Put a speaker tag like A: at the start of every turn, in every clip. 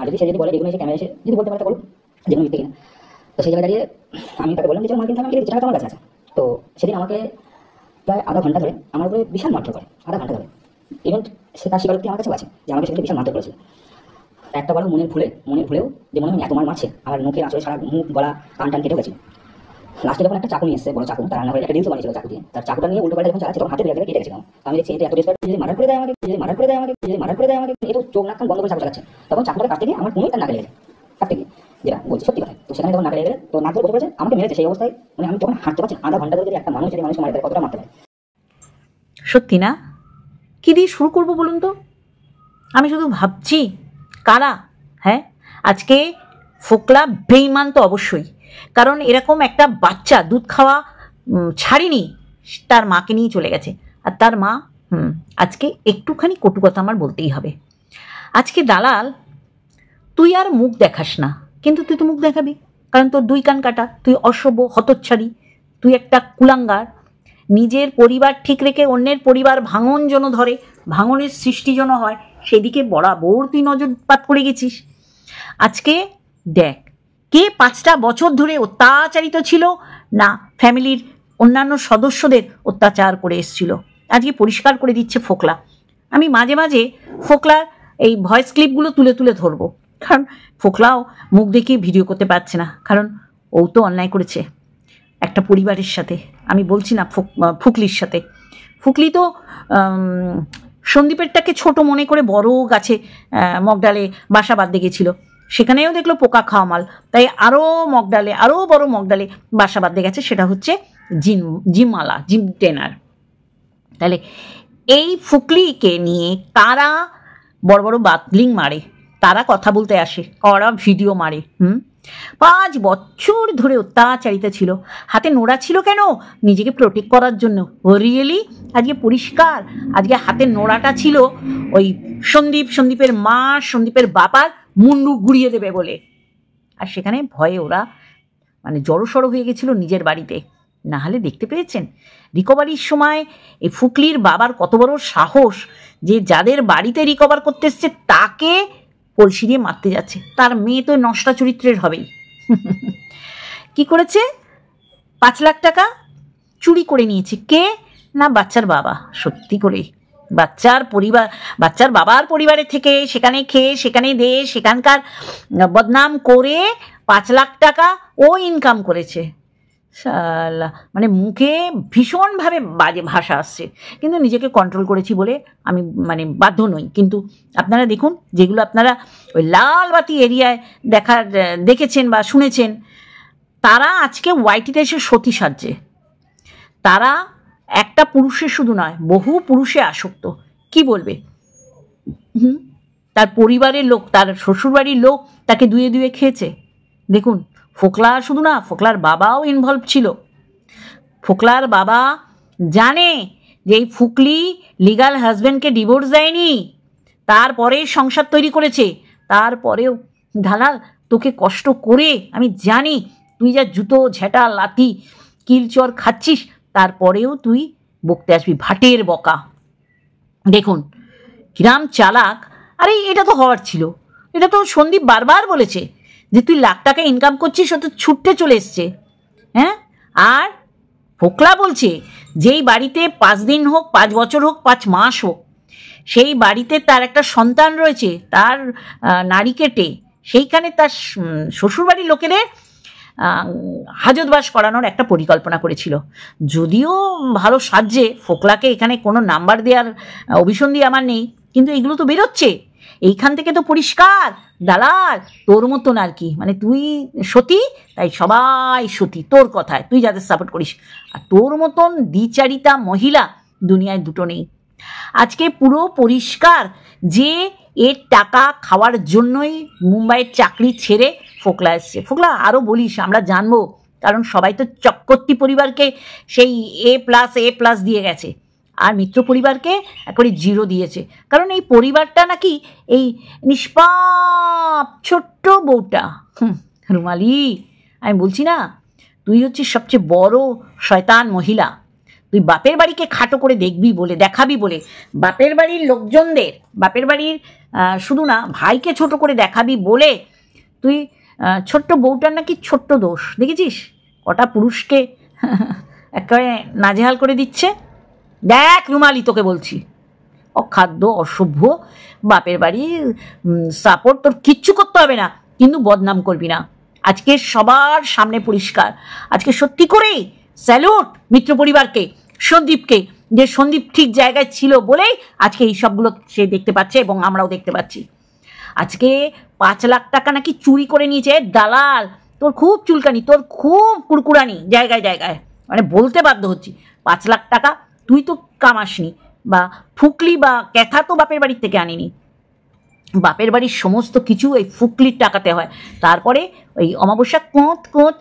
A: আর যদি সে যদি বলে যেগুলো এসে ক্যামেরা এসে যদি বলতে পারে বলো যেগুলো মিথ্যে কিনা। তো সেই জায়গায় দাঁড়িয়ে আমি তাকে বললাম যে মার্কিন থাকে আমি যেটা আমার কাছে আছে। তো সেদিন আমাকে প্রায় আধা ঘন্টা ধরে আমার উপরে বিশাল মারধর করে, আধা ঘন্টা ধরে। ইভেন সে তার স্বীকারোক্তি আমার কাছেও আছে যে আমাকে সেদিন বিশাল মারধর করেছিল। একটা বড় মনের ভুলেও যে মনে হয় এত মার মারছে, আমার মুখের আসলে সারা মুখ গলা কান টান কেটে গেছে। লাস্টে যখন একটা চাকু নিয়ে এসছে, বড় চাকু, তার রান্না করে একটা রিলস বানিয়েছিল চাকু দিয়ে, তার চাকুটা নিয়ে উল্টো পাল্টা যখন চালাচ্ছে তখন হাতে লেগে কেটে গেছিল। আমি দেখছি এটা এত রেসপেক্ট যদি মার্ডার করে দেয় আমাকে, এটা চোখ নাক কান বন্ধ করে চাকু চালাচ্ছে, তখন চাকুটাকে কাটতে গিয়ে আমার কোনোই তার নাকে লেগেছে, কাটতে গিয়ে, যেটা বলছি সত্যি কথা। তো সেখানে যখন নাকে লেগে গেলে তো নাক ধরে বসে পড়েছে, আমাকে মেরেছে সেই অবস্থায়। মানে আমি তখন হাঁটতে পারছি, আধা ঘন্টা ধরে যদি একটা মানুষ যদি মানুষ মারতে পারে কতটা মারতে পারে।
B: সত্যি না? কি দিয়ে শুরু করবো বলুন তো? আমি শুধু ভাবছি কারা। হ্যাঁ, আজকে ফোকলা বেঈমান তো অবশ্যই, কারণ এরকম একটা বাচ্চা দুধ খাওয়া ছাড়িনি, তার মাকে নিয়ে চলে গেছে। আর তার মা আজকে একটুখানি কটু কথা আমার বলতেই হবে। আজকে দালাল, তুই আর মুখ দেখাস না, কিন্তু তুই তো মুখ দেখাবি, কারণ তোর দুই কান কাটা, তুই অসভ্য হতচ্ছাড়ি, তুই একটা কুলাঙ্গার। নিজের পরিবার ঠিক রেখে অন্যের পরিবার ভাঙন যেন ধরে, ভাঙনের সৃষ্টি যেন হয়, সেদিকে বরাবর তুই নজরপাত করে গেছিস। আজকে দেখ, কে 5টা বছর ধরে অত্যাচারিত ছিল না ফ্যামিলির অন্যান্য সদস্যদের অত্যাচার করে এসছিল, আজকে পরিষ্কার করে দিচ্ছে ফোকলা। আমি মাঝে মাঝে ফোকলার এই ভয়েস ক্লিপগুলো তুলে তুলে ধরবো, কারণ ফোকলাও মুখ দেখিয়ে ভিডিও করতে পারছে না, কারণ ও তো অন্যায় করেছে একটা পরিবারের সাথে। আমি বলছি না ফুকলির সাথে। ফুকলি তো সন্দীপেরটাকে ছোট মনে করে বড় গাছে মগডালে বাসা বাঁধতে গেছিল, সেখানেও দেখলো পোকা খাওয়া মাল, তাই আরও মগডালে, আরও বড় মগডালে বাসা বাঁধতে গেছে, সেটা হচ্ছে জিমওয়ালা, জিম ট্রেনার। তাহলে এই ফুকলিকে নিয়ে তারা বড় বড় বাতলিং মারে, তারা কথা বলতে আসে, ওরা ভিডিও মারে। 5 বছর ধরে অত্যাচারিত ছিল, হাতে নোড়া ছিল কেন? নিজেকে প্রোটেক্ট করার জন্য। রিয়েলি আজকে পরিষ্কার, আজকে হাতে নোড়াটা ছিল ওই সন্দীপের মা, সন্দীপের বাবার মুন্ডু গুড়িয়ে দেবে বলে। আর সেখানে ভয়ে ওরা মানে জড়সড় হয়ে গেছিল নিজের বাড়িতে। না হলে দেখতে পেয়েছেন রিকভারির সময় এই ফুকলির বাবার কত বড় সাহস, যে যাদের বাড়িতে রিকভার করতে এসছে তাকে কলসি দিয়ে মারতে যাচ্ছে। তার মেয়ে তো নষ্টা চরিত্রের হবেই। কি করেছে? 5 লাখ টাকা চুরি করে নিয়েছে। কে? না বাচ্চার বাবা। সত্যি করে বাচ্চার বাবার পরিবারের থেকে সেখানে খেয়ে, সেখানে দে, সেখানকার বদনাম করে 5 লাখ টাকা ও ইনকাম করেছে। শালা, মানে মুখে ভীষণভাবে বাজে ভাষা আসছে, কিন্তু নিজেকে কন্ট্রোল করেছি বলে আমি মানে বাধ্য নই। কিন্তু আপনারা দেখুন, যেগুলো আপনারা ওই লালবাতি এরিয়ায় দেখেছেন বা শুনেছেন, তারা আজকে ওয়াইটিতে এসে সতী সাজছে। তারা একটা পুরুষের শুধু নয়, বহু পুরুষে আসক্ত। কি বলবে? তার পরিবারের লোক, তার শ্বশুরবাড়ির লোক তাকে দুয়ে দুয়ে খেয়েছে। দেখুন, ফোকলা শুধু না, ফোকলার বাবাও ইনভলভ ছিল। ফোকলার বাবা জানে যে এই ফুকলি লিগাল হাজব্যান্ডকে ডিভোর্স দেয়নি, তারপরে সংসার তৈরি করেছে। তারপরেও দালাল, তোকে কষ্ট করে আমি জানি তুই যা জুতো ঝেঁটা লাথি কিলচর খাচ্ছিস, তারপরেও তুই বকতে আসবি, ভাটের বকা। দেখুন কিরাম চালাক। আরে এটা তো হওয়ার ছিল, এটা তো সন্দীপ বারবার বলেছে যে তুই লাখ টাকা ইনকাম করছিস, ও তো ছুটতে চলে এসছে। হ্যাঁ, আর ফোকলা বলছে যেই বাড়িতে 5 দিন হোক, 5 বছর হোক, 5 মাস হোক, সেই বাড়িতে তার একটা সন্তান রয়েছে, তার নাড়ি কেটে সেইখানে তার শ্বশুরবাড়ির লোকেদের হাজতবাস করানোর একটা পরিকল্পনা করেছিল। যদিও ভালো সাজছে, ফোকলাকে এখানে কোনো নাম্বার দেওয়ার অভিসন্ধি আমার নেই, কিন্তু এগুলো তো বেরোচ্ছে এইখান থেকে, তো পরিষ্কার দালাল তোর মতন আর কি। মানে তুই সতী, তাই সবাই সতী তোর কথায়, তুই যাদের সাপোর্ট করিস। আর তোর মতন দ্বিচারিতা মহিলা দুনিয়ায় দুটো নেই। আজকে পুরো পরিষ্কার যে এর টাকা খাওয়ার জন্যই মুম্বাইয়ের চাকরি ছেড়ে ফোকলা এসছে। ফোকলা আরও বলিস, আমরা জানবো, কারণ সবাই তো চক্রবর্তী পরিবারকে সেই A+ দিয়ে গেছে, আর মিত্র পরিবারকে একবারে 0 দিয়েছে। কারণ এই পরিবারটা নাকি এই নিষ্পাপ ছোট্ট বউটা রুমালি, আমি বলছি না, তুই হচ্ছিস সবচেয়ে বড় শয়তান মহিলা। তুই বাপের বাড়িকে খাটো করে দেখাবি বলে বাপের বাড়ির লোকজনদের, বাপের বাড়ির শুধু না ভাইকে ছোট করে দেখাবি বলে তুই ছোট্ট বউটার নাকি ছোট্ট দোষ দেখেছিস কটা পুরুষকে একেবারে নাজেহাল করে দিচ্ছে। দেখ রুমালি তোকে বলছি, অখাদ্য অসভ্য বাপের বাড়ি সাপোর্ট তোর কিচ্ছু করতে হবে না, কিন্তু বদনাম করবি না। আজকে সবার সামনে পরিষ্কার, আজকে সত্যি করেই স্যালুট মিত্র পরিবারকে, সন্দীপকে, যে সন্দীপ ঠিক জায়গায় ছিল বলেই আজকে এই সবগুলো সে দেখতে পাচ্ছে এবং আমরাও দেখতে পাচ্ছি। আজকে 5 লাখ টাকা নাকি চুরি করে নিয়েছে দালাল। তোর খুব চুলকানি, তোর খুব কুড়কুড়ানি জায়গায় জায়গায়, মানে বলতে বাধ্য হচ্ছি। 5 লাখ টাকা তুই তো কামাসনি, বা ফুকলি বা ক্যাথা তো বাপের বাড়ির থেকে আনিনি। বাপের বাড়ির সমস্ত কিছু ওই ফুকলির টাকাতে হয়। তারপরে ওই অমাবস্যা কোঁত কোঁত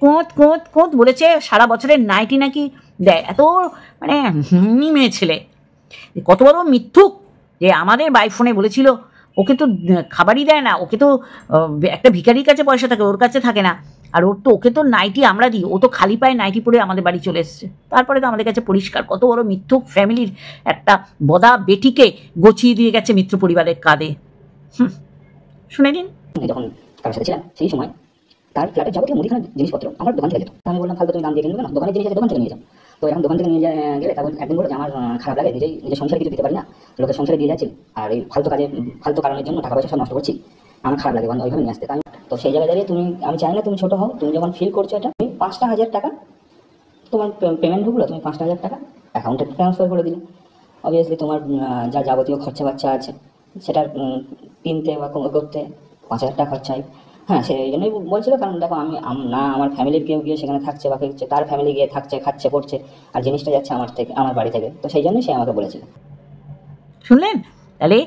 B: কোঁত কোঁত কোঁত বলেছে সারা বছরের নাইটি নাকি দেয়। এত মানে মেয়ে ছেলে, কত বড় মিথ্যুক যে আমাদের বাইফোনে বলেছিল ওকে তো খাবারই দেয় না, ওকে তো একটা ভিখারির কাছে পয়সা থাকে, ওর কাছে থাকে না। আর ওকে তো নাইটি আমরা দিই, ও তো খালি পায়ে নাইটি পরে আমাদের বাড়ি চলে এসছে। তারপরে তো আমাদের কাছে পরিষ্কার কত বড় মিথ্যুক ফ্যামিলির একটা বদা বেটিকে গছিয়ে দিয়ে গেছে মিত্র পরিবারের কাঁধে। শুনে নিন।
A: যখন কারোর সাথে ছিলাম সেই সময় তার ফ্ল্যাটের যাবতীয় মুদিখানা জিনিসপত্র আমার দোকান থেকে যেত। আমি বললাম ফালতু তুমি দাম দিয়ে কিনবে না, দোকানের জিনিস আছে দোকান থেকে নিয়ে যাও। তো এখন দোকান থেকে নিয়ে গেলে তারপর একদিন বলে যে আমার খারাপ লাগে, নিজের সংসারে কিছু দিতে পারি না, লোকের সংসারে দিয়ে যাচ্ছি, আর এই ফালতু কারণের জন্য টাকা পয়সা সব নষ্ট করছি, আমার খারাপ লাগে ওইভাবে নিয়ে আসতে। তো সেই জায়গায় দাঁড়িয়ে আমি চাই না তুমি ছোটো হও, তুমি যখন ফিল করছো এটা, তুমি 5,000 টাকা তোমার পেমেন্ট ঢুকলো, তুমি 5,000 টাকা অ্যাকাউন্টে ট্রান্সফার করে দিলে। অবভিয়াসলি তোমার যা যাবতীয় খরচা বাচ্চা আছে সেটার কিনতে বা করতে 5,000 টাকা খরচা হয়। হ্যাঁ, সেই জন্যই বলছিল, কারণ দেখো আমি না আমার ফ্যামিলির কেউ গিয়ে সেখানে থাকছে বা খেচ্ছে, তার ফ্যামিলি গিয়ে থাকছে, খাচ্ছে, পড়ছে, আর জিনিসটা যাচ্ছে আমার বাড়ি থেকে। তো সেই জন্যই সে আমাকে বলেছিল।
B: শুনলেন? তাহলে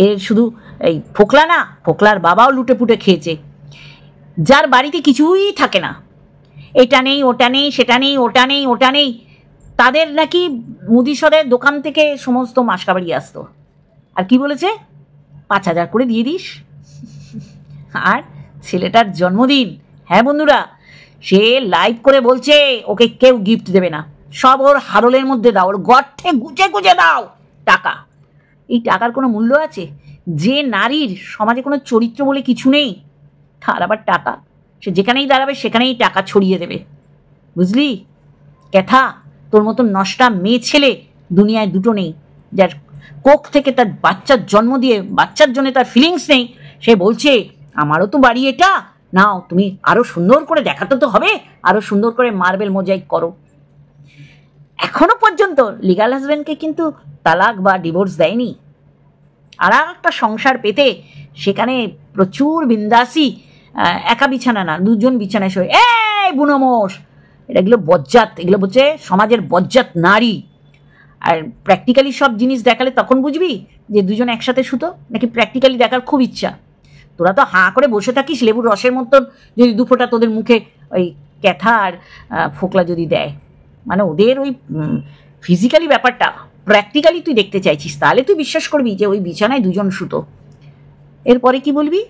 B: এর শুধু এই ফোকলা না, ফোকলার বাবাও লুটে পুটে খেয়েছে। যার বাড়িতে কিছুই থাকে না, এটা নেই ওটা নেই, সেটা নেই ওটা নেই ওটা নেই, তাদের নাকি মুদিসরের দোকান থেকে সমস্ত মাসকাবাড়ি আসতো। আর কি বলেছে? 5,000 করে দিয়ে দিস। আর ছেলেটার জন্মদিন, হ্যাঁ বন্ধুরা, সে লাইভ করে বলছে ওকে কেউ গিফট দেবে না, সব ওর হারলের মধ্যে দাও, ওর গর্থে গুজে গুজে দাও টাকা। এই টাকার কোনো মূল্য আছে? যে নারীর সমাজে কোনো চরিত্র বলে কিছু নেই, তার আবার টাকা, সে যেখানেই দাঁড়াবে সেখানেই টাকা ছড়িয়ে দেবে। বুঝলি ক্যাথা, তোর মতন নষ্টা মেয়ে ছেলে দুনিয়ায় দুটো নেই। যার কোখ থেকে তার বাচ্চার জন্ম দিয়ে বাচ্চার জন্য তার ফিলিংস নেই, সে বলছে আমারও তো বাড়ি এটা, নাও তুমি আরো সুন্দর করে দেখাতে তো হবে, আরো সুন্দর করে মার্বেল মোজাইক করো। এখনো পর্যন্ত লিগাল হাজব্যান্ডকে কিন্তু তালাক বা ডিভোর্স দেয়নি। আর একটা সংসার পেতে সেখানে প্রচুর বিন্দাসী, একা বিছানা না, 2 জন বিছানায় শোয়। এই বুনোমোষ, এগুলো বজ্জাত, এগুলো বলছে সমাজের বজ্জাত নারী। আর প্র্যাকটিক্যালি সব জিনিস দেখালে তখন বুঝবি যে 2 জন একসাথে শুতো নাকি প্র্যাকটিক্যালি দেখার খুব ইচ্ছা। তোরা তো হাঁ করে বসে থাকিস লেবুর রসের মতন, যদি 2 ফোঁটা তোদের মুখে ওই ক্যাথা আর ফোকলা যদি দেয়, মানে ওদের ওই ফিজিক্যালি ব্যাপারটা প্র্যাকটিক্যালি তুই দেখতে চাইছিস, তাহলে তুই বিশ্বাস করবি যে ওই বিছানায় 2 জন শুতো। এরপরে কি বলবি?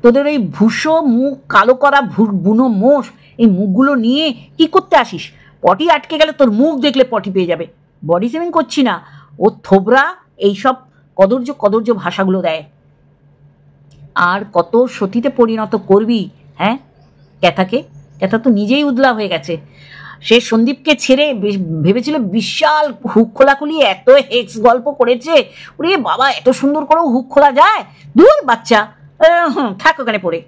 B: তোদের ওই ভুসো মুখ কালো করা বুনো মোষ, এই মুখগুলো নিয়ে কি করতে আসিস? পটি আটকে গেলে তোর মুখ দেখলে পটি পেয়ে যাবে। বডি শেভিং করছি না, ও থোবরা এইসব কদর্য ভাষাগুলো দেয়। আর কত সতীতে পরিণত করবি? হ্যাঁ ক্যাথাকে, ক্যাথা তো নিজেই উদলা হয়ে গেছে। সে সন্দীপকে ছেড়ে ভেবেছিল বিশাল হুক খোলাখুলি, এত হেক্স গল্প করেছে, ওরে বাবা এত সুন্দর করেও হুক খোলা যায়, দূর বাচ্চা থাক ওখানে পড়ে।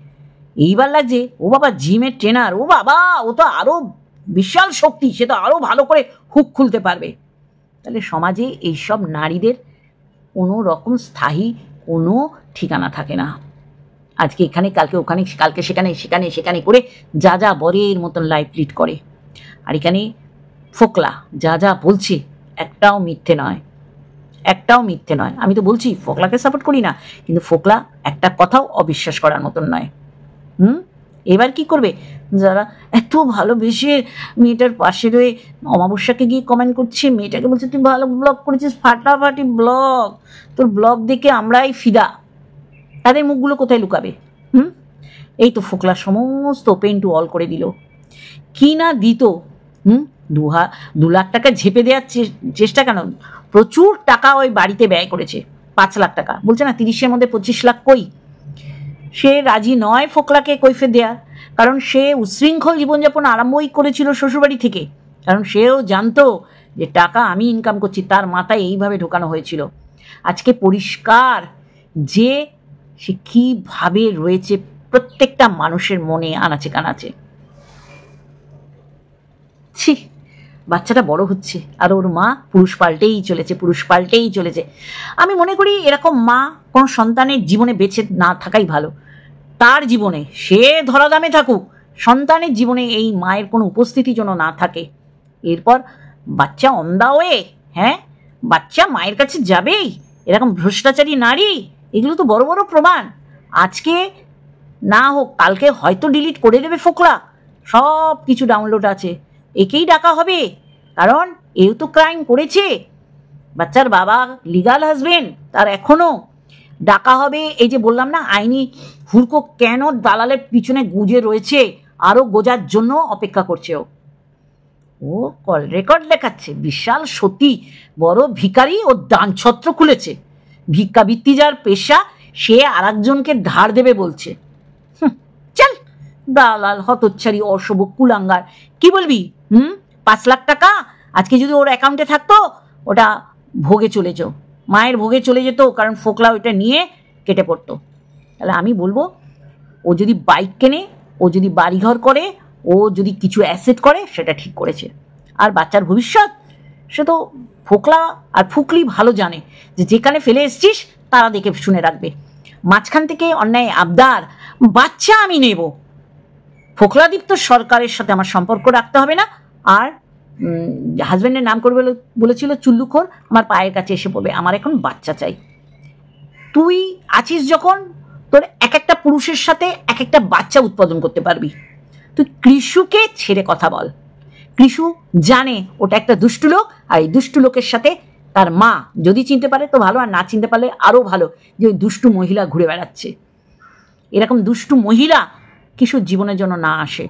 B: এইবার লাগছে ও বাবা জিমের ট্রেনার, ও বাবা ও তো আরো বিশাল শক্তি, সে তো আরো ভালো করে হুক খুলতে পারবে। তাহলে সমাজে এইসব নারীদের কোনো রকম স্থায়ী কোনো ঠিকানা থাকে না। আজকে এখানে, কালকে ওখানে, কালকে সেখানে, সেখানে সেখানে করে যা যা বরের মতন লাইফ লিড করে। আর এখানে ফোকলা যা যা বলছে একটাও মিথ্যে নয়, একটাও মিথ্যে নয়। আমি তো বলছি ফোকলাকে সাপোর্ট করি না, কিন্তু ফোকলা একটা কথাও অবিশ্বাস করার মতন নয়। এবার কি করবে? যারা এত ভালোবেসে মেয়েটার পাশে রয়ে অমাবস্যাকে গিয়ে কমেন্ট করছে, মেয়েটাকে বলছে তুই ভালো ব্লগ করেছিস, ফাটাফাটি ব্লগ, তোর ব্লগ দেখে আমরাই ফিদা, তাদের মুখগুলো কোথায় লুকাবে? এই তো ফোকলা সমস্ত ওপেন টু অল করে দিল। কি না দিত? 2 লাখ টাকা ঝেপে দেওয়ার চেষ্টা, কেন প্রচুর টাকা ওই বাড়িতে ব্যয় করেছে, 5 লাখ টাকা, বলছে না 30-এর মধ্যে 25 লাখ কই। সে রাজি নয় ফোকলাকে কৈফিয়ত দেওয়ার, কারণ সে উচ্ছৃঙ্খল জীবনযাপন আরম্ভই করেছিল শ্বশুরবাড়ি থেকে, কারণ সেও জানতো যে টাকা আমি ইনকাম করছি, তার মাথায় এইভাবে ঢোকানো হয়েছিল। আজকে পরিষ্কার যে সে কীভাবে রয়েছে প্রত্যেকটা মানুষের মনে আনাচে কানাচে। ছি, বাচ্চাটা বড় হচ্ছে আর ওর মা পুরুষ পাল্টেই চলেছে। আমি মনে করি এরকম মা কোনো সন্তানের জীবনে বেঁচে না থাকাই ভালো। তার জীবনে সে ধরাধামে থাকুক, সন্তানের জীবনে এই মায়ের কোনো উপস্থিতি যেন না থাকে। এরপর বাচ্চা অন দা ওয়ে, হ্যাঁ, বাচ্চা মায়ের কাছে যাবেই। এরকম ভ্রষ্টাচারী নারী, এগুলো তো বড় বড় প্রমাণ। আজকে না হোক কালকে হয়তো ডিলিট করে দেবে ফোকলা, সব কিছু ডাউনলোড আছে, একেই ডাকা হবে, কারণ এও তো ক্রাইম করেছে। বাচ্চার বাবা লিগাল হাজবেন্ড, তার এখনো ডাকা হবে। এই যে বললাম না, আইনি হুড়কো কেন দালালের পিছনে গুজে রয়েছে, আরো গোজার জন্য অপেক্ষা করছে। ও কল রেকর্ড দেখাচ্ছে, বিশাল সতী বড় ভিখারি ও দানছত্র খুলেছে। ভিক্ষাবৃত্তি যার পেশা, সে আর একজনকে ধার দেবে বলছে। চল দালাল, হতচ্ছাড়ি, অশুভ, কুলাঙ্গার, কি বলবি? 5 লাখ টাকা আজকে যদি ওর অ্যাকাউন্টে থাকতো, ওটা ভোগে চলে যেত, মায়ের ভোগে চলে যেত, কারণ ফোকলা ওইটা নিয়ে কেটে পড়তো। তাহলে আমি বলবো, ও যদি বাইক কেনে, ও যদি বাড়িঘর করে, ও যদি কিছু অ্যাসেট করে, সেটা ঠিক করেছে। আর বাচ্চার ভবিষ্যৎ, সে তো ফোকলা আর ফুকলি ভালো জানে যে যেখানে ফেলে এসছিস তারা দেখে শুনে রাখবে। মাঝখান থেকে অন্যায় আবদার, বাচ্চা আমি নেব, ফোকলাদীপ্ত সরকারের সাথে আমার সম্পর্ক রাখতে হবে না। আর হাজব্যান্ডের নাম করবে বলেছিল চুল্লুখোর, আমার পায়ের কাছে এসে পড়বে, আমার এখন বাচ্চা চাই। তুই আছিস যখন, তোর এক একটা পুরুষের সাথে এক একটা বাচ্চা উৎপাদন করতে পারবি। তুই কৃষুকে ছেড়ে কথা বল। কৃষু জানে ওটা একটা দুষ্টু লোক, আর এই দুষ্টু লোকের সাথে তার মা যদি চিনতে পারে তো ভালো, আর না চিনতে পারলে আরও ভালো যে ওই দুষ্টু মহিলা ঘুরে বেড়াচ্ছে। এরকম দুষ্টু মহিলা কিশোর জীবনের জন্য না আসে,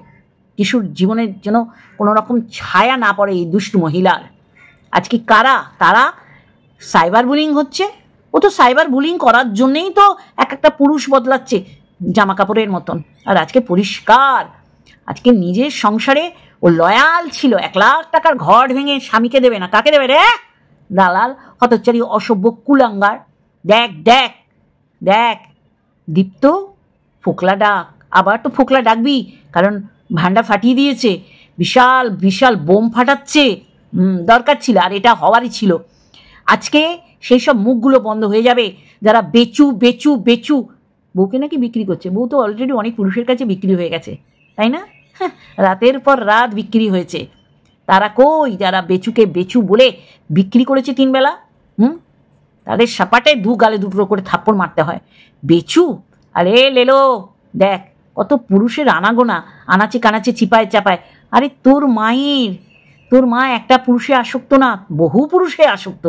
B: কিশোর জীবনের যেন কোনো রকম ছায়া না পড়ে এই দুষ্টু মহিলার। আজকে কারা তারা সাইবার বুলিং হচ্ছে, ও তো সাইবার বুলিং করার জন্যেই তো এক একটা পুরুষ বদলাচ্ছে জামা কাপড়ের মতন। আর আজকে পরিষ্কার, আজকে নিজের সংসারে ও লয়াল ছিল, 1 লাখ টাকার ঘর ভেঙে স্বামীকে দেবে না, কাকে দেবে রে? দালাল, হতচ্ছাড়ি, অসভ্য, কুলাঙ্গার। দেখ দেখ দেখ, দীপ্ত ফোকলা ডাক, আবার তো ফোকলা ডাকবি, কারণ ভান্ডা ফাটিয়ে দিয়েছে, বিশাল বিশাল বোম ফাটাচ্ছে। দরকার ছিল, আর এটা হওয়ারই ছিল। আজকে সেই সব মুখগুলো বন্ধ হয়ে যাবে যারা বেচু বেচু বেচু, বউকে নাকি বিক্রি করছে। বউ তো অলরেডি অনেক পুরুষের কাছে বিক্রি হয়ে গেছে, তাই না? রাতের পর রাত বিক্রি হয়েছে। তারা কই যারা বেচুকে বেচু বলে বিক্রি করেছে 3 বেলা? তাদের সাপাটে 2 গালে 2 করে থাপ্পড় মারতে হয়। বেচু, আরে লেলো, দেখ কত পুরুষের আনাগোনা, আনাচে কানাচে, চিপায় চাপায়। আরে তোর মা একটা পুরুষে আসক্ত না, বহু পুরুষে আসক্ত।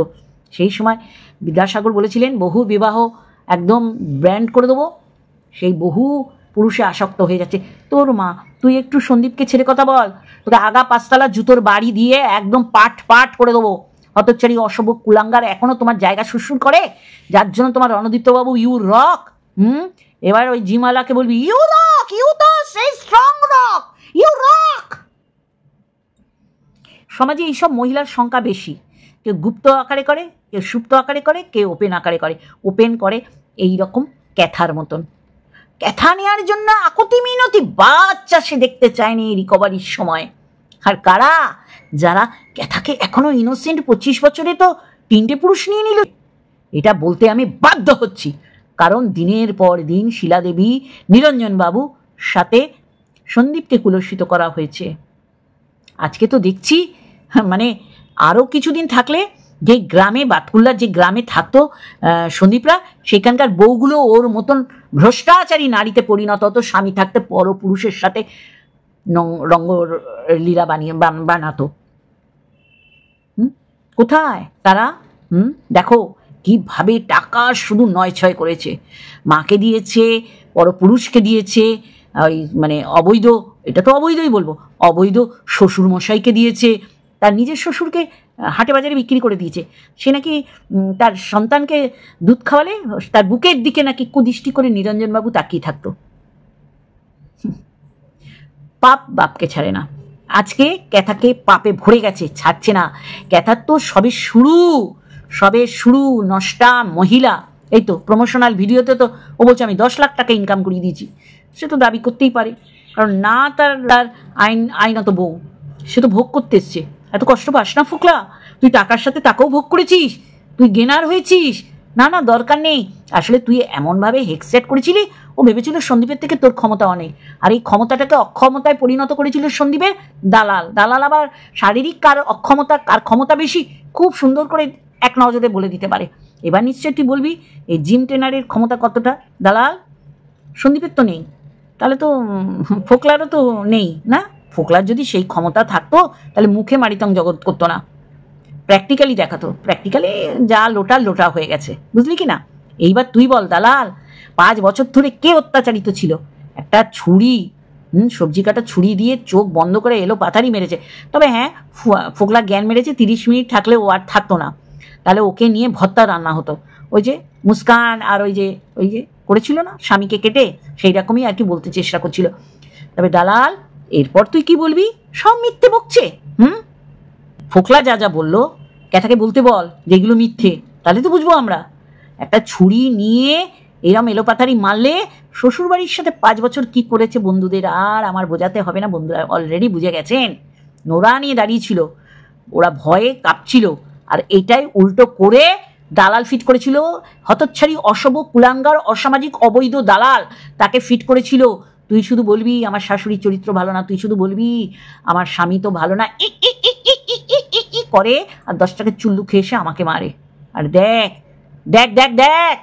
B: সেই সময় বিদ্যাসাগর বলেছিলেন বহু বিবাহ একদম ব্র্যান্ড করে দেবো, সেই বহু পুরুষে আসক্ত হয়ে যাচ্ছে। তোর মা, তুই একটু সন্দীপকে ছেড়ে কথা বল, তোকে আগা 5 তলা জুতোর বাড়ি দিয়ে একদম পাট করে দেবো। হতচ্ছাড়ি, অসভ্য, কুলাঙ্গার, এখনো তোমার জায়গা সুরসুর করে, যার জন্য তোমার রণদীপ্ত বাবু ইউ রক। এবার ওই জিমালাকে বলবি ইউ রক, ইউ তো সেই স্ট্রং রক, ইউ রক। সমাজে এইসব মহিলার সংখ্যা বেশি, কেউ গুপ্ত আকারে করে, কেউ সুপ্ত আকারে করে, কেউ ওপেন আকারে করে। ওপেন করে এই রকম ক্যাথার মতন, ক্যাথা নেওয়ার জন্য আকুতি মিনতি বাচ্চা সে দেখতে চায়নি রিকভারির সময়। আর কারা যারা ক্যাথাকে এখনো ইনোসেন্ট 25 বছরে তো 3টে পুরুষ নিয়ে নিল, এটা বলতে আমি বাধ্য হচ্ছি, কারণ দিনের পর দিন শিলাদেবী, নিরঞ্জন বাবু সাথে সন্দীপকে কুলসিত করা হয়েছে। আজকে তো দেখছি মানে আরও কিছুদিন থাকলে যে গ্রামে, বাতকুল্লার যে গ্রামে থাকতো সন্দীপরা, সেখানকার বউগুলো ওর মতন ভ্রষ্টাচারী নারীতে পরিণত হতো, স্বামী থাকতে পরপুরুষের সাথে রঙ্গলীলা বানাতো। কোথায় তারা? দেখো কিভাবে টাকা শুধু নয় ছয় করেছে, মাকে দিয়েছে, পরপুরুষকে দিয়েছে, ওই মানে অবৈধ, এটা তো অবৈধই বলবো, অবৈধ শ্বশুরমশাইকে দিয়েছে, তার নিজের শ্বশুরকে হাটে বাজারে বিক্রি করে দিয়েছে। সে নাকি তার সন্তানকে দুধ খাওয়ালে তার বুকের দিকে নাকি কুদৃষ্টি করে নিরঞ্জনবাবু তাকিয়ে থাকতো। পাপ বাপকে ছাড়ে না। আজকে ক্যাথাকে পাপে ভরে গেছে, ছাড়ছে না। ক্যাথার তো সবে শুরু নষ্টা মহিলা। এই তো প্রমোশনাল ভিডিওতে তো ও বলছে আমি 10 লাখ টাকা ইনকাম করিয়ে দিয়েছি। সে তো দাবি করতেই পারে, কারণ না তার আইনত বউ, সে তো ভোগ করতে এসছে। এত কষ্ট পাস না ফোকলা, তুই টাকার সাথে টাকাও ভোগ করেছিস, তুই গেনার হয়েছিস। না দরকার নেই। আসলে তুই এমনভাবে হেক্সেট করেছিলি, ও ভেবেছিল সন্দীপের থেকে তোর ক্ষমতা অনেক, আর এই ক্ষমতাটাকে অক্ষমতায় পরিণত করেছিল সন্দীপের দালাল আবার শারীরিক কার অক্ষমতা কার ক্ষমতা বেশি খুব সুন্দর করে এক নজরে বলে দিতে পারে। এবার নিশ্চয়ই তুই বলবি এই জিম ট্রেনারের ক্ষমতা কতটা। দালাল সন্দীপের তো নেই, তাহলে তো ফোকলারও তো নেই না। ফোকলার যদি সেই ক্ষমতা থাকতো তাহলে মুখে মারিতং জগৎ করতো না, প্র্যাকটিক্যালি দেখাতো। প্র্যাকটিক্যালি যা লোটা হয়ে গেছে, বুঝলি কি না। এইবার তুই বল দালাল, 5 বছর ধরে কে অত্যাচারিত ছিল? একটা ছুরি, সবজি কাটা ছুরি দিয়ে চোখ বন্ধ করে এলো পাথারি মেরেছে। তবে হ্যাঁ, ফোকলা জ্ঞান মেরেছে, 30 মিনিট থাকলে ও আর থাকতো না, তাহলে ওকে নিয়ে ভর্তা রান্না হতো। ওই যে মুস্কান আর ওই যে করেছিল না স্বামীকে কেটে, সেই রকমই আর কি বলতে চেষ্টা করছিল। তবে দালাল এরপর তুই কি বলবি? সব মিথ্যে বকছে। ফোকলা যা বললো ক্যাথাকে বলতে বল যেগুলো মিথ্যে, তাহলে তো বুঝবো আমরা। একটা ছুরি নিয়ে এরম এলোপাথারি মারলে শ্বশুরবাড়ির সাথে 5 বছর কি করেছে বন্ধুদের আর আমার বোঝাতে হবে না, বন্ধুরা অলরেডি বুঝে গেছেন। নোরা নিয়ে দাঁড়িয়েছিল, ওরা ভয়ে কাঁপছিল, আর এটাই উল্টো করে দালাল ফিট করেছিল। হতচ্ছাড়ি অসভ কুলাঙ্গার অসামাজিক অবৈধ দালাল তাকে ফিট করেছিল। তুই শুধু বলবি আমার শাশুড়ির চরিত্র ভালো না, তুই শুধু বলবি আমার স্বামী তো ভালো না, করে আর 10 টাকার চুল্লু খেয়ে এসে আমাকে মারে। আর দেখ দেখ দেখ দেখ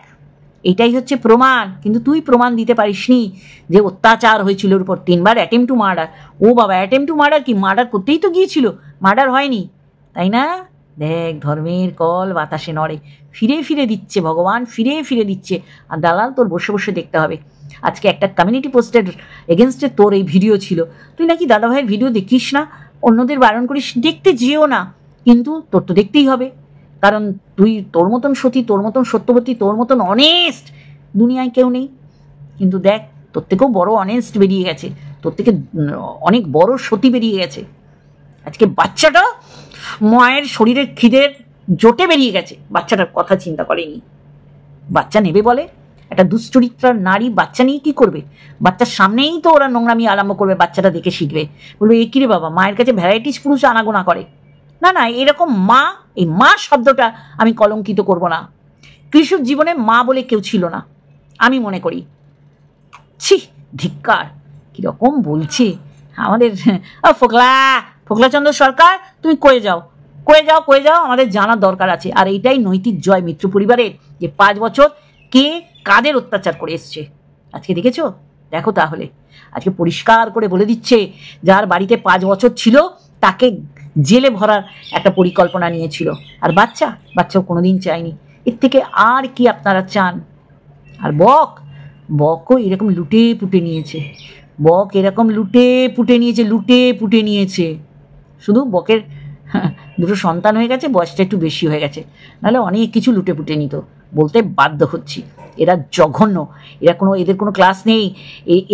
B: এটাই হচ্ছে প্রমাণ। কিন্তু তুই প্রমাণ দিতে পারিসনি যে অত্যাচার হয়েছিল ওর উপর। 3 বার অ্যাটেম্প টু মার্ডার। ও বাবা, অ্যাটেম্প টু মার্ডার কি, মার্ডার করতেই তো গিয়েছিল, মার্ডার হয়নি, তাই না? দেখ ধর্মের কল বাতাসে নড়ে, ফিরে দিচ্ছে ভগবান, ফিরে দিচ্ছে। আর দালাল তোর বসে বসে দেখতে হবে। আজকে একটা কমিউনিটি পোস্টের এগেনস্টে তোর এই ভিডিও ছিল, তুই নাকি দাদাভাইয়ের ভিডিও দেখিস না, অন্যদের বারণ করিস, দেখতে যেও না, কিন্তু তোর তো দেখতেই হবে, কারণ তুই তোর মতন সতী, তোর মতন সত্যবতী, তোর মতন অনেস্ট দুনিয়ায় কেউ নেই। কিন্তু দেখ তোর থেকেও বড় অনেস্ট বেরিয়ে গেছে, তোর থেকে অনেক বড় সতী বেরিয়ে গেছে। আজকে বাচ্চাটা মায়ের শরীরের খিদের জোটে বেরিয়ে গেছে, বাচ্চাটার কথা চিন্তা করেনি। বাচ্চা নেবে বলে, একটা দুশ্চরিত্রার নারী বাচ্চা নিয়ে কি করবে? বাচ্চার সামনেই তো ওরা নোংরামি আরম্ভ করবে, বাচ্চাটা দেখে শিখবে, বলবে এ কি রে বাবা, মায়ের কাছে ভ্যারাইটিস পুরুষ আনাগোনা করে। না এরকম মা, এই মা শব্দটা আমি কলঙ্কিত করব না। কৃষক জীবনে মা বলে কেউ ছিল না আমি মনে করি। ছি, ধিক্কার, কিরকম বলছে আমাদের ফোকলাচন্দ্র সরকার। তুমি কয়ে যাও, আমাদের জানার দরকার আছে। আর এইটাই নৈতিক জয় মিত্র পরিবারের, যে 5 বছর কে কাদের অত্যাচার করে এসছে। আজকে দেখো তাহলে আজকে পরিষ্কার করে বলে দিচ্ছে, যার বাড়িতে 5 বছর ছিল তাকে জেলে ভরার একটা পরিকল্পনা নিয়েছিল। আর বাচ্চাও কোনোদিন চায়নি। এর থেকে আর কি আপনারা চান? আর বকও এরকম লুটে পুটে নিয়েছে। শুধু বকের 2টো সন্তান হয়ে গেছে, বয়সটা একটু বেশি হয়ে গেছে, নাহলে অনেক কিছু লুটে পুটে নিত। বলতে বাধ্য হচ্ছি, এরা জঘন্য, এদের কোনো ক্লাস নেই।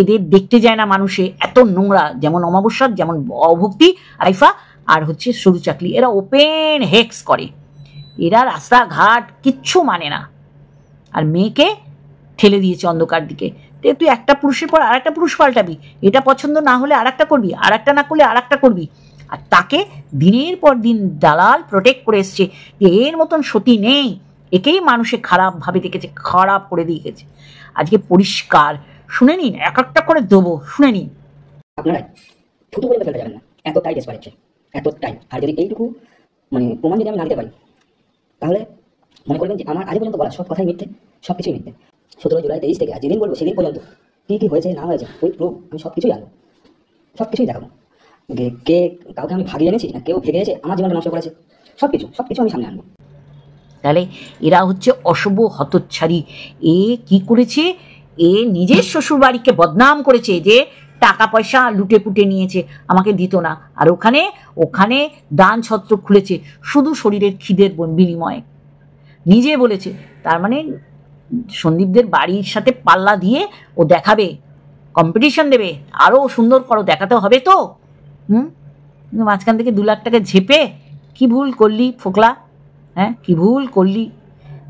B: এদের দেখতে যায় না মানুষে, এত নোংরা। যেমন অমাবস্যা, যেমন অভক্তি, আইফা আর হচ্ছে সরু চাকলি, এরা ওপেন হেক্স করে। এরা রাস্তাঘাট কিচ্ছু মানে না, আর মেয়েকে ঠেলে দিয়েছে অন্ধকার দিকে। তুই একটা পুরুষের পর আর একটা পুরুষ পাল্টাবি, এটা পছন্দ না হলে আর একটা করবি, আর একটা না করলে আর একটা করবি। আর তাকে দিনের পর দিন দালাল প্রোটেক্ট করে এসছে যে এর মতন সতী নেই। একেই মানুষে খারাপভাবে দেখেছে, খারাপ করে দিয়ে গেছে। আজকে পরিষ্কার শুনে নিন, এক একটা করে দেবো, শুনে নিন।
A: আপনারা থুতু বলে ফেলতে যাবেন না, এতটাই ডেসপারেট, এতটাই। আর যদি এইটুকু প্রমাণ যদি আমি না দিতে পারি, তাহলে মনে করবেন যে আমার আজ পর্যন্ত বলা সব কথাই মিথ্যে, সব কিছুই মিথ্যে। 17 জুলাই 23 থেকে আর যেদিন বলবো সেদিন পর্যন্ত কি হয়েছে না হয়েছে ওই প্রুফ আমি সব কিছুই আনবো, সব কিছুই দেখাবো। কে কাউকে আমি ভাগিয়ে এনেছি না কেউ ভেগে এসে আমার জীবনটা নষ্ট করেছে, সব কিছু আমি সামনে আনবো।
B: তাহলে এরা হচ্ছে অশুভ হতচ্ছাড়ি। এ কি করেছে? এ নিজের শ্বশুর বাড়িকে বদনাম করেছে যে টাকা পয়সা লুটে পুটে নিয়েছে, আমাকে দিত না। আর ওখানে ওখানে দান ছত্র খুলেছে শুধু শরীরের খিদের বিনিময়ে, নিজে বলেছে। তার মানে সন্দীপদের বাড়ির সাথে পাল্লা দিয়ে ও দেখাবে, কম্পিটিশন দেবে, আরও সুন্দর করো, দেখাতে হবে তো। মাঝখান থেকে 2 লাখ টাকা ঝেপে কি ভুল করলি ফোকলা? হ্যাঁ, কি ভুল করলি?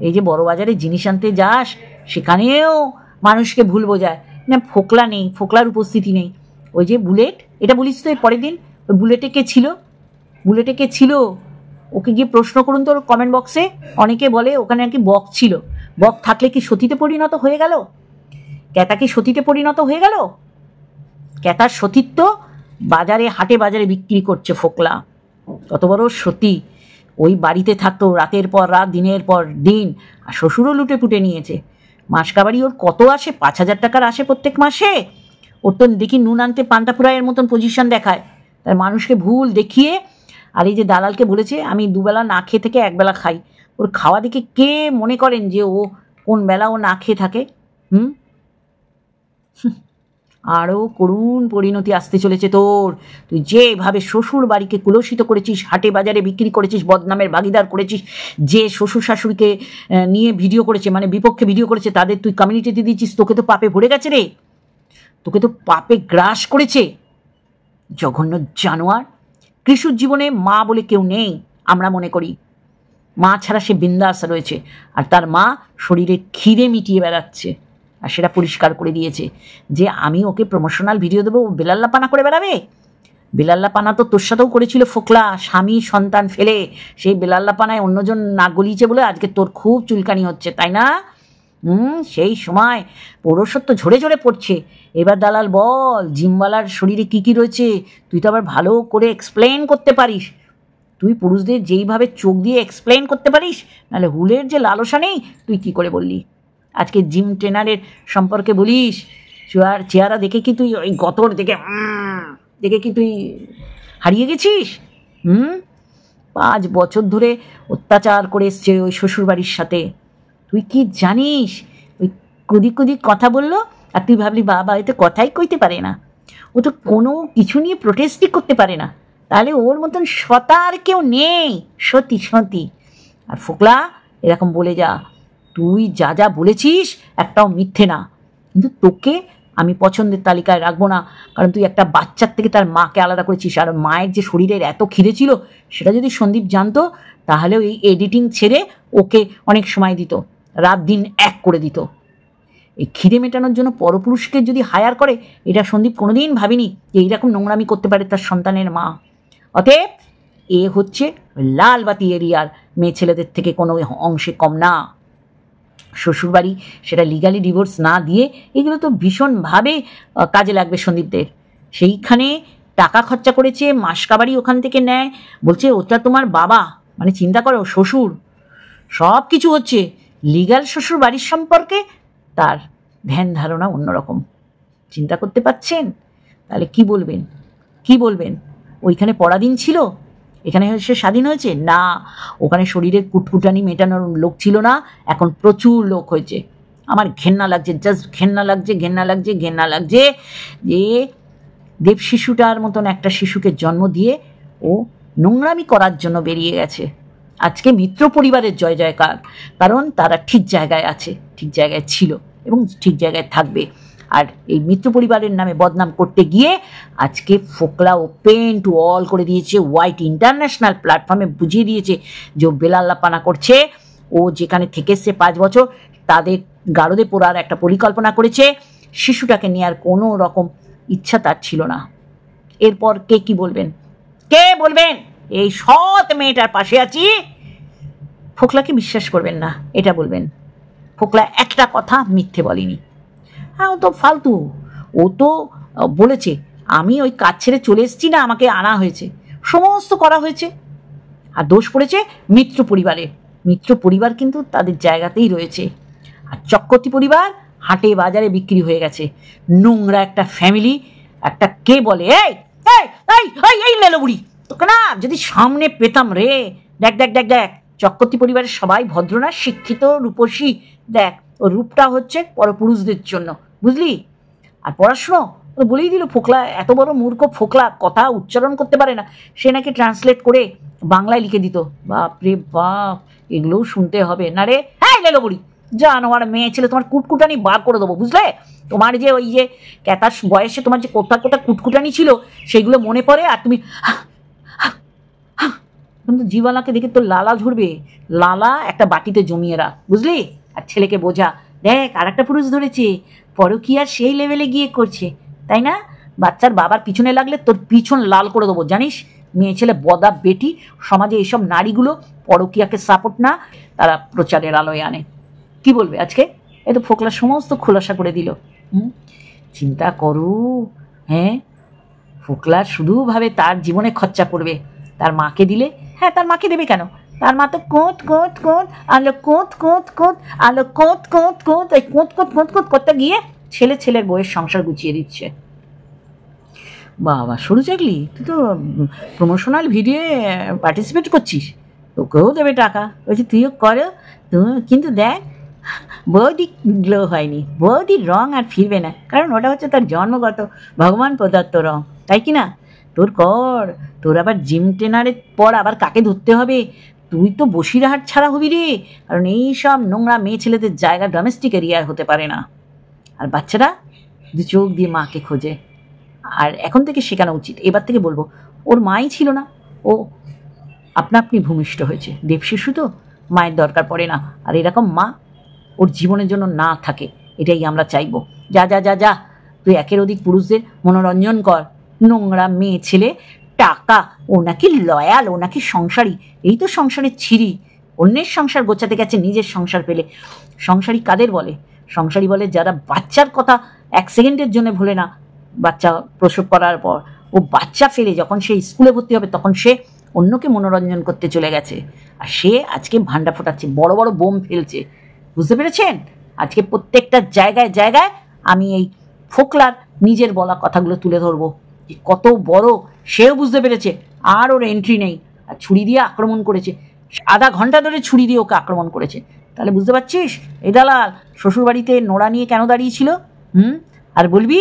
B: এই যে বড় বাজারে জিনিস আনতে যাস, সেখানেও মানুষকে ভুল বোঝায় না। ফোকলা নেই, ফোকলার উপস্থিতি নেই। ওই যে বুলেট, এটা বলিস তো এর পরের দিন, ওই বুলেটে কে ছিল? বুলেটে কে ছিল? ওকে গিয়ে প্রশ্ন করুন তো কমেন্ট বক্সে। অনেকে বলে ওখানে নাকি বক ছিল। বক থাকলে কি সতীতে পরিণত হয়ে গেল? ক্যাতা কি সতীতে পরিণত হয়ে গেল? ক্যাতার সতীত্ব বাজারে হাটে বাজারে বিক্রি করছে ফোকলা। কত বড় সতী! ওই বাড়িতে থাকতো রাতের পর রাত, দিনের পর দিন, আর শ্বশুরও লুটে পুটে নিয়েছে। মাসকাবাড়ি ওর কত আসে? 5,000 টাকার আসে প্রত্যেক মাসে। ওর তো দেখি নুন আনতে পান্তা ফুরাইয়ের মতন পজিশন দেখায়। তার মানুষকে ভুল দেখিয়ে, আর এই যে দালালকে বলেছে আমি 2 বেলা না খেয়ে থেকে 1 বেলা খাই, ওর খাওয়া দেখে কে মনে করেন যে ও কোন বেলা ও না খেয়ে থাকে? আরও করুণ পরিণতি আসতে চলেছে তোর। তুই যেভাবে শ্বশুর বাড়িকে কুলসিত করেছিস, হাটে বাজারে বিক্রি করেছিস, বদনামের ভাগিদার করেছিস, যে শ্বশুর শাশুড়িকে নিয়ে ভিডিও করেছে, মানে বিপক্ষে ভিডিও করেছে, তাদের তুই কমিউনিটিতে দিয়েছিস, তোকে তো পাপে ভরে গেছে রে, তোকে তো পাপে গ্রাস করেছে। জঘন্য জানোয়ার। কৃষুর জীবনে মা বলে কেউ নেই আমরা মনে করি। মা ছাড়া সে বিন্দাস রয়েছে, আর তার মা শরীরে খিদে মিটিয়ে বেড়াচ্ছে। আর সেটা পরিষ্কার করে দিয়েছে যে আমি ওকে প্রমোশনাল ভিডিও দেবো, বেলাল্লাপানা করে বেড়াবে। বেলাল্লাপানা তো তোর সাথেও করেছিল ফোকলা, স্বামী সন্তান ফেলে। সেই বেলাল্লাপানায় অন্যজন নাক গলিয়েছে বলে আজকে তোর খুব চুলকানি হচ্ছে, তাই না? সেই সময় পৌরসত্ব ঝরে ঝরে পড়ছে। এবার দালাল বল, জিমওয়ালার শরীরে কী কী রয়েছে তুই তো আবার ভালো করে এক্সপ্লেন করতে পারিস। তুই পুরুষদের যেইভাবে চোখ দিয়ে এক্সপ্লেন করতে পারিস, নাহলে হুলের যে লালসা নেই, তুই কি করে বললি? আজকে জিম ট্রেনারের সম্পর্কে বলিস, চেহারা দেখে কি তুই ওই গতর দেখে কি তুই হারিয়ে গেছিস? 5 বছর ধরে অত্যাচার করে এসছে ওই শ্বশুরবাড়ির সাথে। তুই কি জানিস? ওই কুদি কুদি কথা বললো, আর তুই ভাবলি বাবা এতে কথাই কইতে পারে না, ও তো কোনো কিছু নিয়ে প্রোটেস্টই করতে পারে না। তাহলে ওর মতন সতা আর কেউ নেই, সতী সতী। আর ফোকলা এরকম বলে যা, তুই যা যা বলেছিস একটাও মিথ্যে না। কিন্তু তোকে আমি পছন্দের তালিকায় রাখবো না, কারণ তুই একটা বাচ্চার থেকে তার মাকে আলাদা করেছিস। আর মায়ের যে শরীরের এত খিদে ছিল, সেটা যদি সন্দীপ জানতো, তাহলে ওই এডিটিং ছেড়ে ওকে অনেক সময় দিত, রাত দিন এক করে দিত। এই খিদে মেটানোর জন্য পরপুরুষকে যদি হায়ার করে, এটা সন্দীপ কোনোদিন ভাবিনি যে এইরকম নোংরামি করতে পারে তার সন্তানের মা। অতএব এ হচ্ছে লালবাতি এরিয়ার মেয়ে ছেলেদের থেকে কোনো অংশে কম না। শ্বশুরবাড়ি সেটা লিগালি ডিভোর্স না দিয়ে, এগুলো তো ভীষণভাবে কাজে লাগবে সন্দীপদের। সেইখানে টাকা খরচা করেছে, মাসকাবাড়ি ওখান থেকে নেয়, বলছে ওটা তোমার বাবা, মানে চিন্তা করো, শ্বশুর। সব কিছু হচ্ছে লিগাল শ্বশুর বাড়ির সম্পর্কে তার ধ্যান ধারণা অন্যরকম। চিন্তা করতে পারছেন? তাহলে কি বলবেন? কি বলবেন? ওইখানে পরাধীন ছিল, এখানে সে স্বাধীন হয়েছে না। ওখানে শরীরের কুটকুটানি মেটানোর লোক ছিল না, এখন প্রচুর লোক হয়েছে। আমার ঘেন্না লাগছে, জাস্ট ঘেন্না লাগছে, ঘেন্না লাগছে, ঘেন্না লাগছে যে দেব শিশুটার মতন একটা শিশুকে জন্ম দিয়ে ও নোংরামি করার জন্য বেরিয়ে গেছে। আজকে মিত্র পরিবারের জয় জয়কার, কারণ তারা ঠিক জায়গায় আছে, ঠিক জায়গায় ছিল এবং ঠিক জায়গায় থাকবে। আর এই মিত্র পরিবারের নামে বদনাম করতে গিয়ে আজকে ফোকলা ওপেন টু অল করে দিয়েছে, হোয়াইট ইন্টারন্যাশনাল প্ল্যাটফর্মে বুঝিয়ে দিয়েছে যে ও বেলাল্লাপানা করছে। ও যেখানে থেকে এসছে 5 বছর, তাদের গারদে পোড়ার একটা পরিকল্পনা করেছে। শিশুটাকে নেওয়ার কোনো রকম ইচ্ছা তার ছিল না। এরপর কে কি বলবেন? কে বলবেন এই সৎ মেয়েটার পাশে আছি? ফোকলাকে বিশ্বাস করবেন না, এটা বলবেন ফোকলা একটা কথা মিথ্যে বলেনি। হ্যাঁ, ও তো ফালতু। ও তো বলেছে আমি ওই কাজ ছেড়ে চলে এসেছি না, আমাকে আনা হয়েছে, সমস্ত করা হয়েছে। আর দোষ পড়েছে মিত্র পরিবারের। মিত্র পরিবার কিন্তু তাদের জায়গাতেই রয়েছে। আর চক্রবর্তী পরিবার হাটে বাজারে বিক্রি হয়ে গেছে। নোংরা একটা ফ্যামিলি। একটা কে বলে এই এই এই এই এই লেলো বুড়ি, তোকে না যদি সামনে পেতাম রে। দেখ দেখ দেখ দেখ, চক্রবর্তী পরিবারের সবাই ভদ্রনা, শিক্ষিত, রূপসী। দেখ, ও রূপটা হচ্ছে পরপুরুষদের জন্য, বুঝলি? আর পড়াশুনো, ও বলেই দিল ফোকলা এত বড় মূর্খ, ফোকলা কথা উচ্চারণ করতে পারে না, সে নাকি ট্রান্সলেট করে বাংলায় লিখে দিত। বাপ রে বাপ, এগুলোও শুনতে হবে না রে। হ্যাঁ লেলো বুড়ি, জানো আমার মেয়ে ছেলে তোমার কুটকুটানি বার করে দেবো, বুঝলে? তোমার যে ওই যে ক্যাতার বয়সে তোমার যে কোথায় কোথায় কুটকুটানি ছিল সেগুলো মনে পড়ে, আর তুমি কিন্তু জীবালাকে দেখে তোর লালা ঝরবে। লালা একটা বাটিতে জমিয়ে রাখ, বুঝলি? আর ছেলেকে বোঝা, দেখ আর একটা পুরুষ ধরেছে, পরকীয়া সেই লেভেলে গিয়ে করছে, তাই না? বাচ্চার বাবার পিছনে লাগলে তোর পিছন লাল করে দেবো, জানিস? মেয়ে ছেলে বদা বেটি, সমাজে এইসব নারীগুলো পরকীয়াকে সাপোর্ট না, তারা প্রচারের আলোয় আনে। কি বলবে আজকে? এই তো ফোকলা সমস্ত খোলাসা করে দিল। চিন্তা করো। হ্যাঁ, ফোকলার শুধু ভাবে তার জীবনে খরচা পড়বে, তার মাকে দিলে। হ্যাঁ, তার মাকে দেবে কেন? তার মা তো কোঁত কোঁত কোঁত আলো, কোঁত কোঁত কোঁত আলো, কোঁত কোঁত কোঁত, ওই কোঁত কোঁত কোঁত কোঁত করতে গিয়ে ছেলের বউয়ের সংসার গুছিয়ে দিচ্ছে। বাবা সরু চাকলি, তুই তো প্রমোশনাল ভিডিও পার্টিসিপেট করছিস, তোকেও দেবে টাকা। বলছি তুইও করো, কিন্তু দেখ বৌদি গ্লো হয়নি, বৌদির রং আর ফিরবে না, কারণ ওটা হচ্ছে তার জন্মগত ভগবান প্রদত্ত রং, তাই কি না? তোর কর, তোর আবার জিম ট্রেনারের পর আবার কাকে ধরতে হবে? তুই তো বসিরহাট ছাড়া হবি রে, কারণ এইসব নোংরা মেয়ে ছেলেদের জায়গা ডোমেস্টিক এরিয়ায় হতে পারে না। আর বাচ্চারা দু চোখ দিয়ে মাকে খোঁজে, আর এখন থেকে শেখানো উচিত। এবার থেকে বলবো, ওর মাই ছিল না, ও আপনা আপনি ভূমিষ্ঠ হয়েছে, দেবশিশু তো, মায়ের দরকার পড়ে না। আর এরকম মা ওর জীবনের জন্য না থাকে, এটাই আমরা চাইবো। যা যা যা যা, তুই একের অধিক পুরুষদের মনোরঞ্জন কর। নোংরা মেয়ে ছেলে, টাকা, ও নাকি লয়াল, ও নাকি সংসারী। এই তো সংসারের ছিরি, অন্যের সংসার গোছাতে গেছে, নিজের সংসার পেলে। সংসারী কাদের বলে? সংসারী বলে যারা বাচ্চার কথা এক সেকেন্ডের জন্য ভুলে না। বাচ্চা প্রসব করার পর ও বাচ্চা ফেলে যখন সে স্কুলে ভর্তি হবে, তখন সে অন্যকে মনোরঞ্জন করতে চলে গেছে, আর সে আজকে ভান্ডা ফোটাচ্ছে, বড় বড় বোম ফেলছে। বুঝতে পেরেছেন? আজকে প্রত্যেকটা জায়গায় জায়গায় আমি এই ফোকলার নিজের বলা কথাগুলো তুলে ধরবো, কত বড় সেও বুঝতে পেরেছে, আর ওর এন্ট্রি নেই। আর ছুরি দিয়ে আক্রমণ করেছে, আধা ঘন্টা ধরে ছুরি দিয়ে ওকে আক্রমণ করেছে। তাহলে বুঝতে পারছিস এই দালাল শ্বশুরবাড়িতে নোড়া নিয়ে কেন দাঁড়িয়েছিল? আর বলবি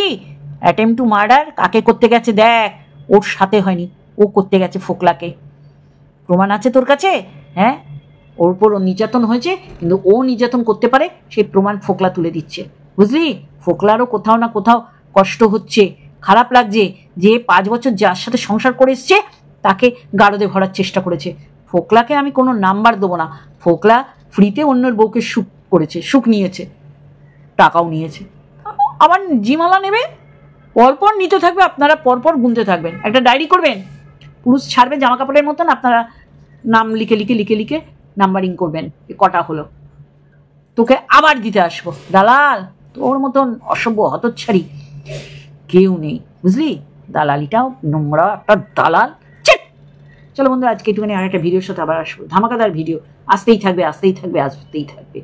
B: অ্যাটেম্প টু মার্ডার কাকে করতে গেছে? দেখ, ওর সাথে হয়নি, ও করতে গেছে ফোকলাকে। প্রমাণ আছে তোর কাছে? হ্যাঁ, ওর উপর নির্যাতন হয়েছে, কিন্তু ও নির্যাতন করতে পারে, সেই প্রমাণ ফোকলা তুলে দিচ্ছে। বুঝলি? ফোকলারও কোথাও না কোথাও কষ্ট হচ্ছে, খারাপ লাগছে যে 5 বছর যার সাথে সংসার করে এসছে তাকে গারদে ভরার চেষ্টা করেছে। ফোকলাকে আমি কোনো নাম্বার দেবো না। ফোকলা ফ্রিতে অন্যের বউকে সুখ করেছে, সুখ নিয়েছে, টাকাও নিয়েছে, আবার জিমালা নেবে। পরপর নিতে থাকবে, আপনারা পরপর গুনতে থাকবেন, একটা ডায়েরি করবেন, পুরুষ ছাড়বে জামা কাপড়ের মতন, আপনারা নাম লিখে লিখে লিখে লিখে নাম্বারিং করবেন, কটা হলো, তোকে আবার দিতে আসবো। দালাল, তোর মতন অসভ্য হতচ্ছাড়ি কেউ নেই, বুঝলি? দালালিটাও নোংরা একটা দালাল। চলো বন্ধু, আজকে একটুখানি আর একটা ভিডিওর সাথে আবার আসবো, ধামাকাদার ভিডিও আসতেই থাকবে আসতেই থাকবে আসতেই থাকবে।